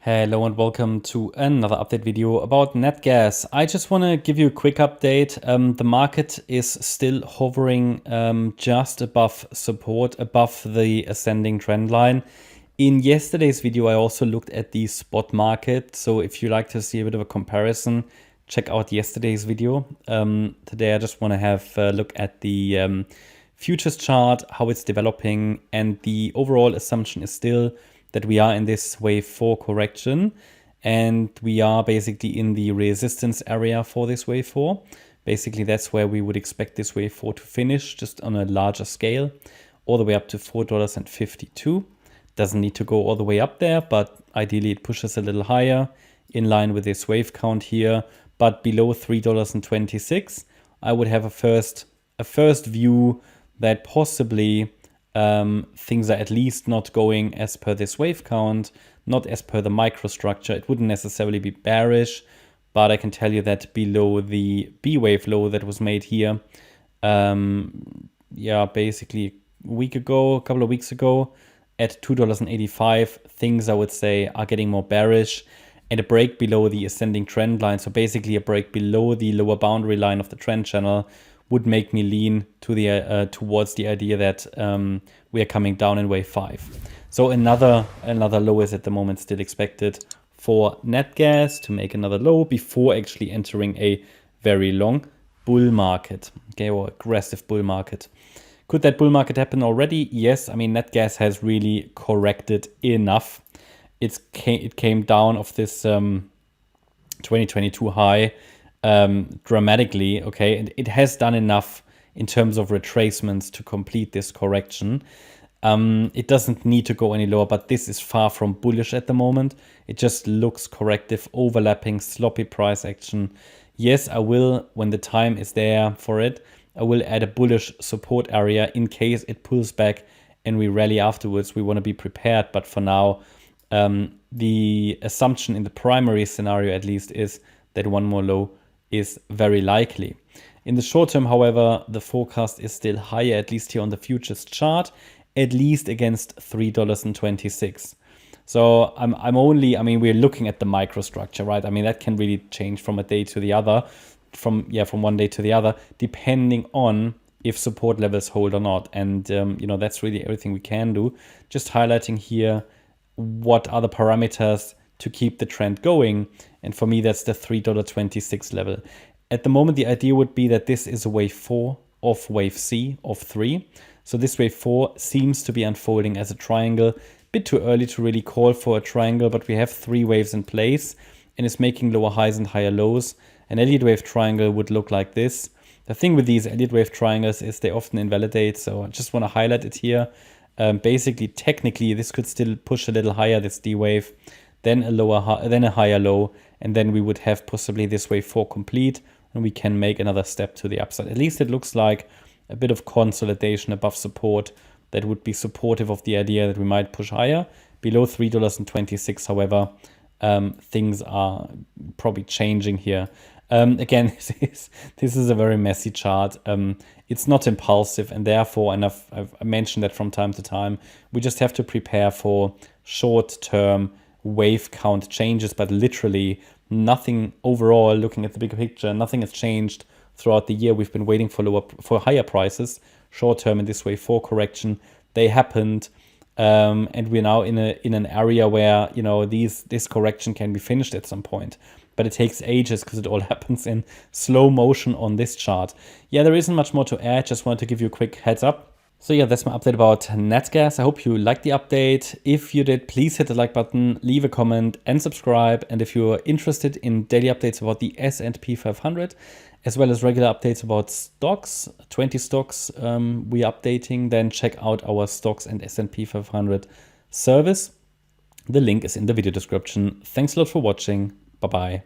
Hello and welcome to another update video about Natgas. I just want to give you a quick update. The market is still hovering just above support, above the ascending trend line. In yesterday's video, I also looked at the spot market. So if you like to see a bit of a comparison, check out yesterday's video. Today, I just want to have a look at the futures chart, how it's developing, and the overall assumption is still that we are in this wave 4 correction, and we are basically in the resistance area for this wave 4. Basically, that's where we would expect this wave 4 to finish, just on a larger scale, all the way up to $4.52. Doesn't need to go all the way up there, but ideally it pushes a little higher in line with this wave count here, but below $3.26. I would have a first view that possibly things are at least not going as per this wave count, not as per the microstructure. It wouldn't necessarily be bearish, but I can tell you that below the B wave low that was made here, basically a couple of weeks ago at $2.85, things I would say are getting more bearish, and a break below the ascending trend line. So basically a break below the lower boundary line of the trend channel would make me lean to the towards the idea that we are coming down in wave 5. So another low is at the moment still expected for Natgas to make another low before actually entering a very long bull market, okay, or aggressive bull market. Could that bull market happen already? Yes. I mean, Natgas has really corrected enough. It came down of this 2022 high dramatically, okay, and it has done enough in terms of retracements to complete this correction. It doesn't need to go any lower, but this is far from bullish at the moment. It just looks corrective, overlapping, sloppy price action. Yes, I will, when the time is there for it, I will add a bullish support area in case it pulls back and we rally afterwards. We want to be prepared, but for now, the assumption in the primary scenario at least is that one more low is very likely. In the short term, however, the forecast is still higher, at least here on the futures chart, at least against $3.26. So we're looking at the microstructure, right? I mean, that can really change from a day to the other, from one day to the other, depending on if support levels hold or not. And, that's really everything we can do. Just highlighting here what are the parameters to keep the trend going. And for me, that's the $3.26 level. At the moment, the idea would be that this is a wave 4 of wave C of 3. So this wave 4 seems to be unfolding as a triangle. Bit too early to really call for a triangle, but we have 3 waves in place and it's making lower highs and higher lows. An Elliott wave triangle would look like this. The thing with these Elliott wave triangles is they often invalidate. So I just want to highlight it here. Basically, technically, this could still push a little higher, this D wave, then a higher low, and then we would have possibly this wave 4 complete, and we can make another step to the upside. At least it looks like a bit of consolidation above support that would be supportive of the idea that we might push higher. Below $3.26, however, things are probably changing here. Again, this is a very messy chart. It's not impulsive, and therefore, and I've mentioned that from time to time, we just have to prepare for short-term wave count changes, but literally nothing overall, looking at the bigger picture, nothing has changed throughout the year. We've been waiting for higher prices, short-term in this wave 4 correction. They happened, and we're now in an area where, this correction can be finished at some point. But it takes ages because it all happens in slow motion on this chart. Yeah, there isn't much more to add. Just wanted to give you a quick heads up. So yeah, that's my update about Natgas. I hope you liked the update. If you did, please hit the like button, leave a comment and subscribe. And if you're interested in daily updates about the S&P 500, as well as regular updates about stocks, 20 stocks we're updating, then check out our stocks and S&P 500 service. The link is in the video description. Thanks a lot for watching. Bye-bye.